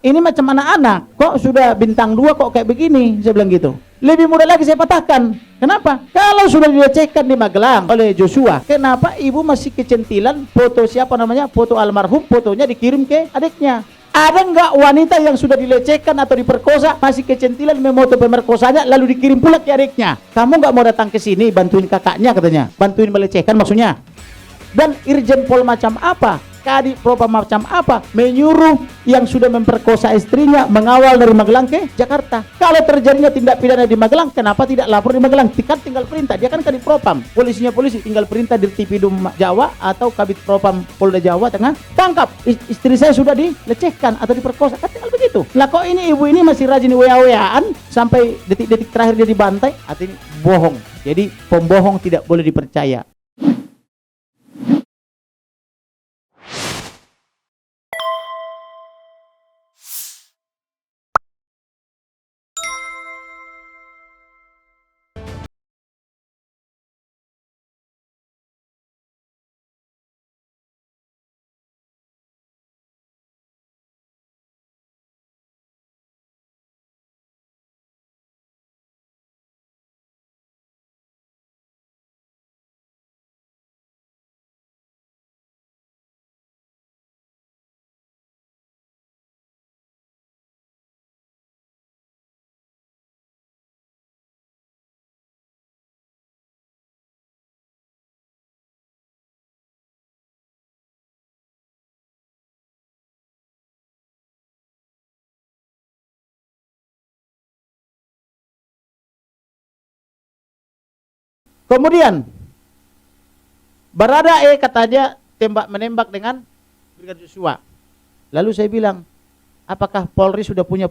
Ini macam anak-anak, kok sudah bintang 2 kok kayak begini, saya bilang gitu. Lebih mudah lagi saya patahkan. Kenapa? Kalau sudah dilecehkan di Magelang oleh Joshua, kenapa ibu masih kecentilan foto siapa namanya, foto almarhum, fotonya dikirim ke adiknya? Ada nggak wanita yang sudah dilecehkan atau diperkosa masih kecentilan memoto pemerkosanya lalu dikirim pula ke adiknya? Kamu nggak mau datang ke sini bantuin kakaknya katanya, bantuin melecehkan maksudnya. Dan Irjen Pol macam apa? Kadif Propam macam apa menyuruh yang sudah memperkosa istrinya mengawal dari Magelang ke Jakarta? Kalau terjadinya tindak pidana di Magelang, kenapa tidak lapor di Magelang? Kan tinggal perintah, dia kan Kadif Propam, polisinya polisi, tinggal perintah di Dirtipidum Jawa atau Kabid Propam Polda Jawa Tengah, tangkap istri saya sudah dilecehkan atau diperkosa, kan tinggal begitu. Lah kok ini ibu ini masih rajin WA-WAan sampai detik-detik terakhir dia dibantai? Artinya bohong. Jadi pembohong tidak boleh dipercaya. Kemudian Baradae katanya menembak dengan Brigadir Joshua. Lalu saya bilang, apakah Polri sudah punya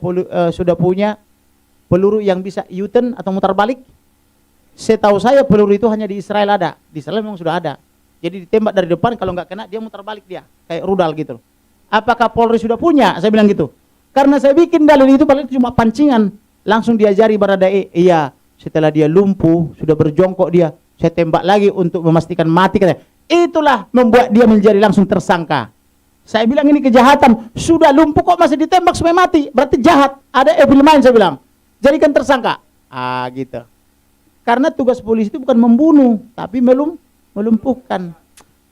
peluru yang bisa U-turn atau mutar balik? Setahu saya peluru itu hanya di Israel ada. Di Israel memang sudah ada. Jadi ditembak dari depan, kalau nggak kena dia mutar balik dia, kayak rudal gitu. Apakah Polri sudah punya? Saya bilang gitu. Karena saya bikin dalil itu padahal cuma pancingan. Langsung diajari Baradae, iya. Setelah dia lumpuh, sudah berjongkok dia, saya tembak lagi untuk memastikan mati katanya. Itulah membuat dia menjadi langsung tersangka. Saya bilang ini kejahatan, sudah lumpuh kok masih ditembak sampai mati, berarti jahat. Ada evil mind saya bilang. Jadikan tersangka. Gitu. Karena tugas polisi itu bukan membunuh, tapi melumpuhkan.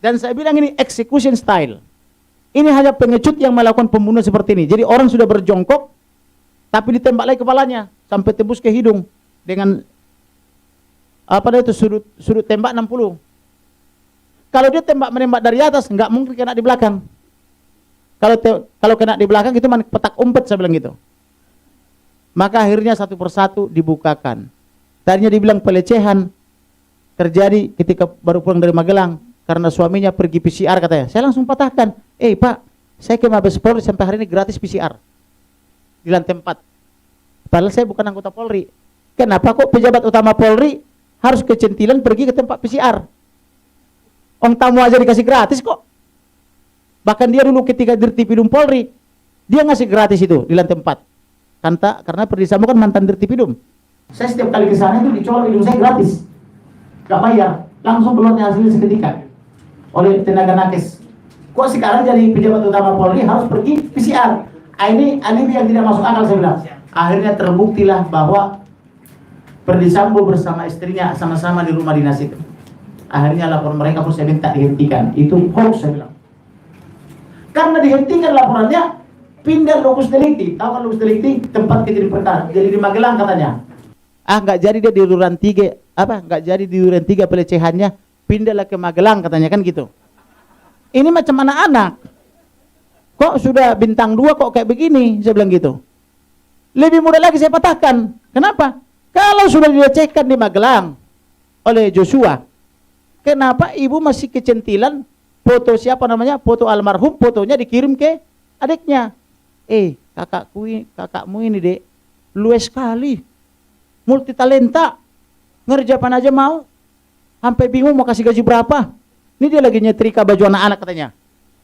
Dan saya bilang ini execution style. Ini hanya pengecut yang melakukan pembunuhan seperti ini. Jadi orang sudah berjongkok, tapi ditembak lagi kepalanya sampai tembus ke hidung. Dengan sudut tembak 60. Kalau dia menembak dari atas nggak mungkin kena di belakang. Kalau kena di belakang itu petak umpet saya bilang gitu. Maka akhirnya satu persatu dibukakan. Tadinya dibilang pelecehan terjadi ketika baru pulang dari Magelang karena suaminya pergi PCR katanya. Saya langsung patahkan. Pak, saya ke Mabes Polri sampai hari ini gratis PCR di lantai 4. Padahal saya bukan anggota Polri. Kenapa kok pejabat utama Polri harus kecentilan pergi ke tempat PCR? Orang tamu aja dikasih gratis kok. Bahkan dia dulu ketika Dirtipidum Polri, dia ngasih gratis itu di lantai 4. Karena Ferdy Sambo kan mantan Dirtipidum. Saya setiap kali ke sana itu dicolok hidung saya gratis. Gak bayar, langsung keluarnya hasilnya seketika oleh tenaga nakes. Kok sekarang jadi pejabat utama Polri harus pergi PCR? Ini alibi yang tidak masuk akal saya bilang. Akhirnya terbuktilah bahwa Ferdy Sambo bersama istrinya sama-sama di rumah dinas itu. Akhirnya laporan mereka pun saya minta dihentikan. Itu hoax saya bilang. Karena dihentikan laporannya, pindah lokus delikti. Tahu kan lokus delikti? Tempat kejadian perkara. Jadi di Magelang katanya. Nggak jadi dia di Duren 3. Nggak jadi di Duren 3 pelecehannya. Pindahlah ke Magelang katanya kan gitu. Ini macam anak-anak. Kok sudah bintang 2 kok kayak begini? Saya bilang gitu. Lebih mudah lagi saya patahkan. Kenapa? Kalau sudah dilecehkan di Magelang oleh Joshua, kenapa ibu masih kecentilan foto siapa namanya, foto almarhum, fotonya dikirim ke adiknya? Kakakmu ini dek, luas sekali, multi talenta, ngerjapan aja mau, sampai bingung mau kasih gaji berapa. Ini dia lagi nyetrika baju anak-anak katanya.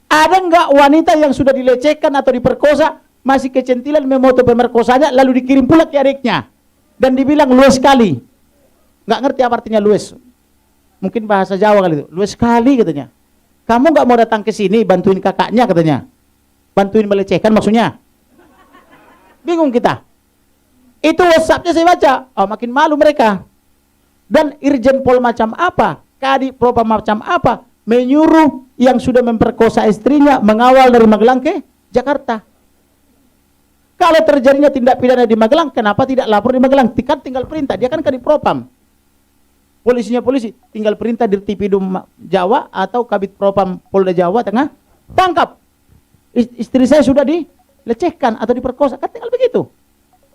Ada nggak wanita yang sudah dilecehkan atau diperkosa masih kecentilan memoto pemerkosanya lalu dikirim pula ke adiknya? Dan dibilang luas sekali. Nggak ngerti apa artinya luas. Mungkin bahasa Jawa kali itu. Luas sekali katanya. Kamu nggak mau datang ke sini bantuin kakaknya katanya. Bantuin melecehkan maksudnya. Bingung kita. Itu WhatsApp-nya saya baca. Oh, makin malu mereka. Dan Irjen Pol macam apa? Kadif Propam macam apa? Menyuruh yang sudah memperkosa istrinya mengawal dari Magelang ke Jakarta. Kalau terjadinya tindak pidana di Magelang, kenapa tidak lapor di Magelang? Tinggal perintah. Dia kan Kadif Propam. Polisinya polisi. Tinggal perintah Dirtipidum Jawa atau Kabid Propam Polda Jawa Tengah. Tangkap. Istri saya sudah dilecehkan atau diperkosa. Kan tinggal begitu.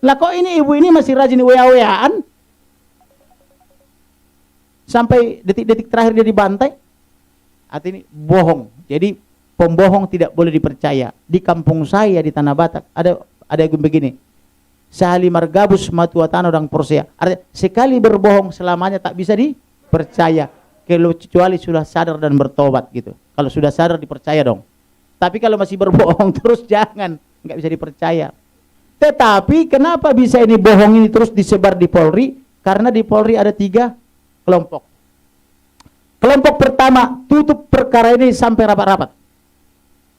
Lah kok ini ibu ini masih rajin WA-WA-an? Sampai detik-detik terakhir dia dibantai. Artinya ini bohong. Jadi pembohong tidak boleh dipercaya. Di kampung saya di Tanah Batak ada yang begini. Sehali margabus matuatano dan porsea. Artinya sekali berbohong selamanya tak bisa dipercaya. Kecuali sudah sadar dan bertobat gitu. Kalau sudah sadar dipercaya dong. Tapi kalau masih berbohong terus jangan, nggak bisa dipercaya. Tetapi kenapa bisa ini bohong ini terus disebar di Polri? Karena di Polri ada 3 kelompok. Kelompok pertama tutup perkara ini sampai rapat-rapat.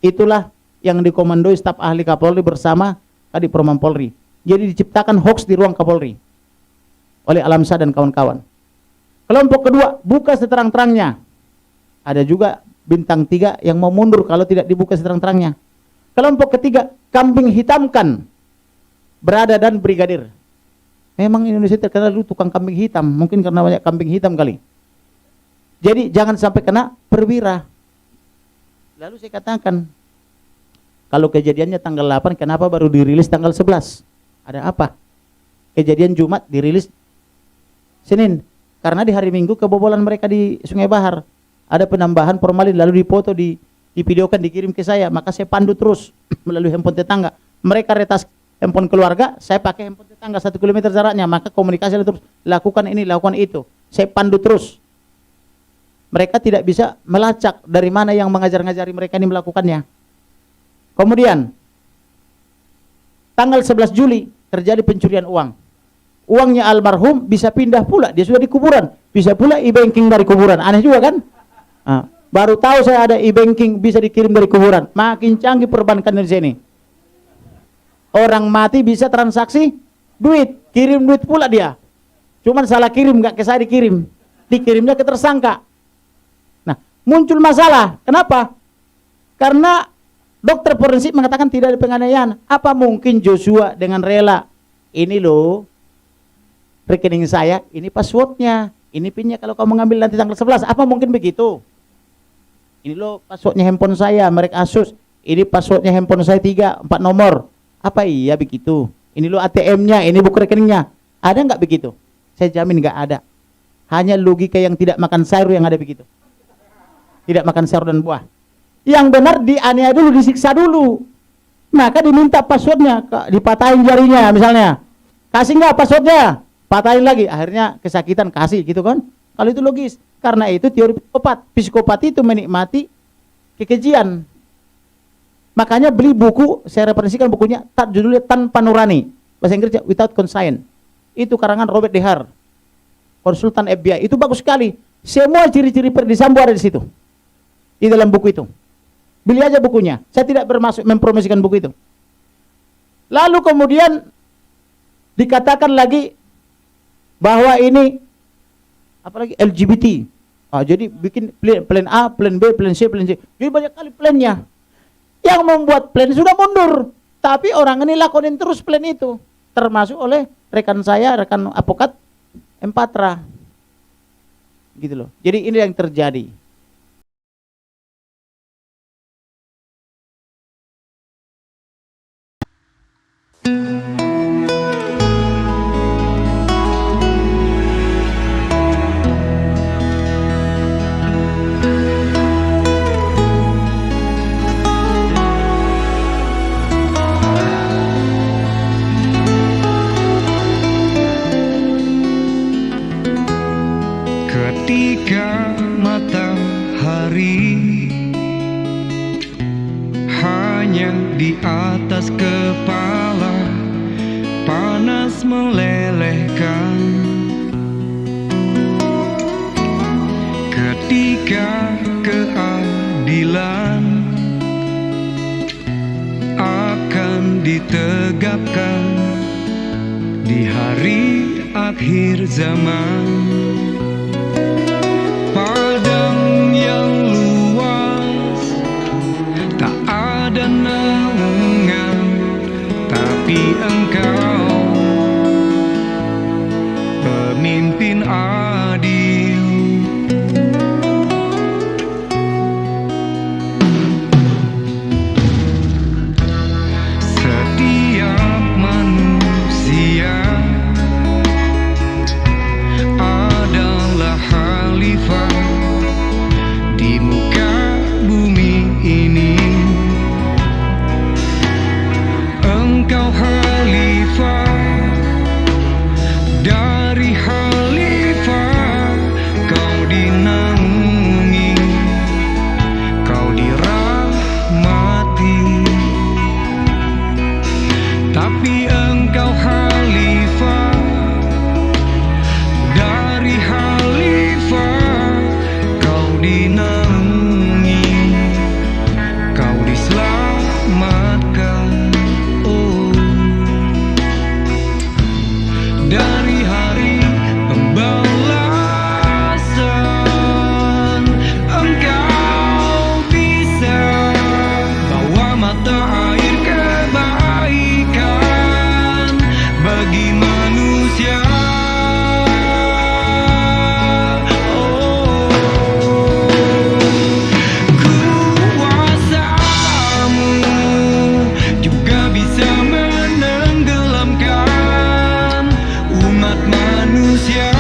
Itulah yang dikomandoi staf ahli Kapolri bersama Kadif Propam Polri. Jadi diciptakan hoax di ruang Kapolri oleh Alamsa dan kawan-kawan. Kelompok kedua buka seterang-terangnya. Ada juga bintang 3 yang mau mundur kalau tidak dibuka seterang-terangnya. Kelompok ketiga kambing hitamkan Berada dan Brigadir. Memang Indonesia terkenal dulu tukang kambing hitam. Mungkin karena banyak kambing hitam kali. Jadi jangan sampai kena perwira. Lalu saya katakan, kalau kejadiannya tanggal 8, kenapa baru dirilis tanggal 11? Ada apa? Kejadian Jumat dirilis Senin. Karena di hari Minggu kebobolan mereka di Sungai Bahar. Ada penambahan formalin, lalu dipoto, divideokan, dikirim ke saya. Maka saya pandu terus melalui handphone tetangga. Mereka retas handphone keluarga, saya pakai handphone tetangga 1 kilometer jaraknya. Maka komunikasi terus, lakukan ini, lakukan itu. Saya pandu terus. Mereka tidak bisa melacak dari mana yang mengajar-ngajari mereka ini melakukannya. Kemudian tanggal 11 Juli terjadi pencurian uang. Uangnya almarhum bisa pindah pula, dia sudah di kuburan. Bisa pula e-banking dari kuburan. Aneh juga kan? Nah, baru tahu saya ada e-banking bisa dikirim dari kuburan. Makin canggih perbankan di sini. Orang mati bisa transaksi duit, kirim duit pula dia. Cuman salah kirim, nggak ke saya dikirim. Dikirimnya ke tersangka. Muncul masalah. Kenapa? Karena dokter forensik mengatakan tidak ada penganiayaan. Apa mungkin Joshua dengan rela? Ini loh rekening saya, ini passwordnya, ini pinnya kalau kamu mengambil nanti tanggal 11. Apa mungkin begitu? Ini loh passwordnya handphone saya, merek Asus. Ini passwordnya handphone saya 3, 4 nomor. Apa iya begitu? Ini loh ATM-nya, ini buku rekeningnya. Ada nggak begitu? Saya jamin nggak ada. Hanya logika yang tidak makan sayur yang ada begitu. Tidak makan sayur dan buah. Yang benar dianiaya dulu, disiksa dulu. Maka diminta passwordnya, dipatahin jarinya misalnya. Kasih nggak passwordnya? Patahin lagi. Akhirnya kesakitan, kasih gitu kan. Kalau itu logis. Karena itu teori psikopat. Psikopat itu menikmati kekejian. Makanya beli buku, saya referensikan bukunya, judulnya Tanpa Nurani. Bahasa Inggrisnya Without Conscience. Itu karangan Robert De Haar, konsultan FBI. Itu bagus sekali. Semua ciri-ciri Ferdy Sambo ada di situ. Di dalam buku itu. Beli aja bukunya. Saya tidak bermaksud mempromosikan buku itu. Lalu kemudian dikatakan lagi bahwa ini apalagi LGBT. Jadi bikin plan A, plan B, plan C, plan C. Jadi banyak kali plannya. Yang membuat plan sudah mundur. Tapi orang ini lakonin terus plan itu. Termasuk oleh rekan saya, rekan advokat Empatra. Gitu loh. Jadi ini yang terjadi. Ketika matahari hanya di atas kepala, panas melelehkan. Ketika keadilan akan ditegakkan, di hari akhir zaman. Padang yang luas, tak ada naungan, tapi engkau pemimpin adil. Setiap manusia adalah khalifah di muka bumi ini. Engkau khalifah, dari khalifah kau dinaungi, kau dirahmati. Tapi engkau khalifah, dari khalifah kau dinaungi, kau diselamatkan. Oh, dari hari pembalasan engkau bisa bawa mata air kebaikan bagi manusia. Oh, kuasamu juga bisa menenggelamkan umat manusia.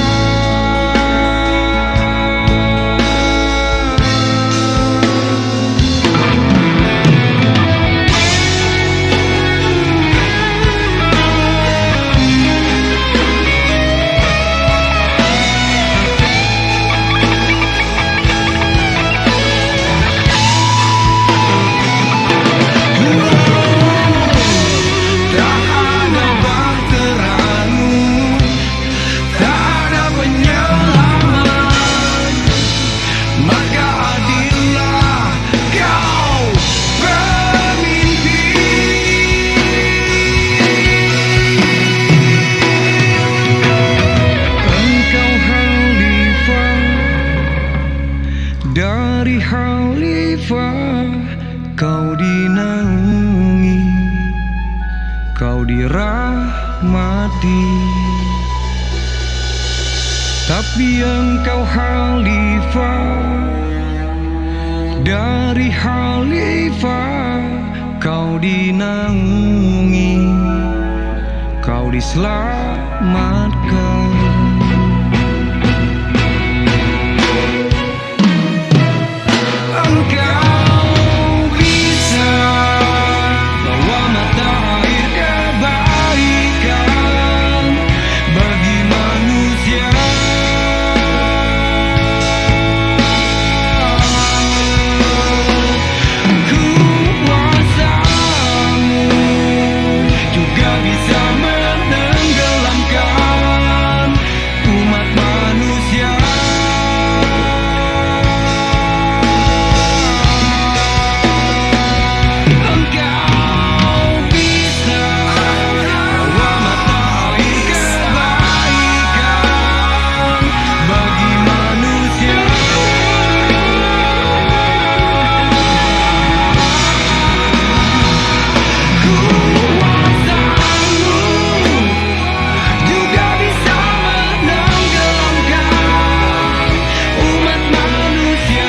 Tak ada bahteramu, tak ada penyelamat, maka adillah kau pemimpin. Engkau khalifah, dari khalifah kau dinaungi, kau dirahmati. Tapi engkau khalifah, dari khalifah kau dinaungi, kau diselamatkan. Engkau bisa bawa mata air kebaikan bagi manusia. Kuasamu juga bisa menenggelamkan umat manusia. Engkau bisa bawa mata air kebaikan bagi manusia. Kuasamu juga bisa menenggelamkan umat manusia.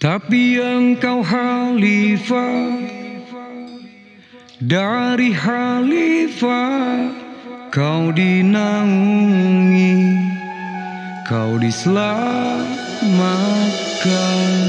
Tapi engkau khalifah, dari khalifah kau dinaungi, kau diselamatkan.